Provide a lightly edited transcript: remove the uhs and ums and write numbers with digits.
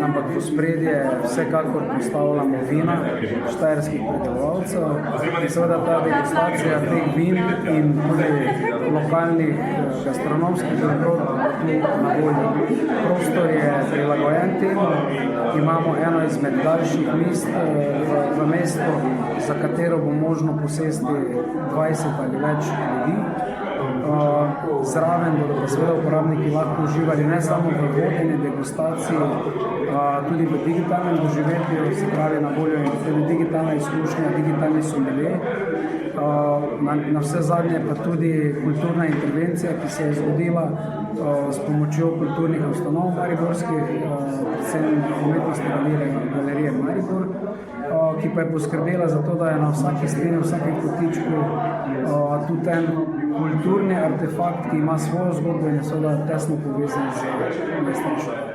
ampak v ospredje vsekakor postavljamo vina štajerskih pridelovalcev in seveda ta degustacija teh vin in tudi lokalnih gastronomskih dobrot tu na voljo. Prostor je prilagojen temu, imamo eno izmed daljših mest v mestu, za katero bo možno posesti 20 ali več ljudi. Zraven bodo pa seveda uporabniki lahko uživali ne samo v vodeni degustaciji, tudi v digitalnem doživetju, se pravi na voljo in tudi digitalna izkušnja, digitalni sommelier. Na vse zadnje pa tudi kulturna intervencija, ki se je zgodila s pomočjo kulturnih ustanov mariborskih, predvsem umetnostne galerije Maribor, ki pa je poskrbela za to, da je na vsaki steni, vsakem kotičku tudi en kulturni artefakt, ki ima svojo zgodbo in je seveda tesno povezan z mestništvom.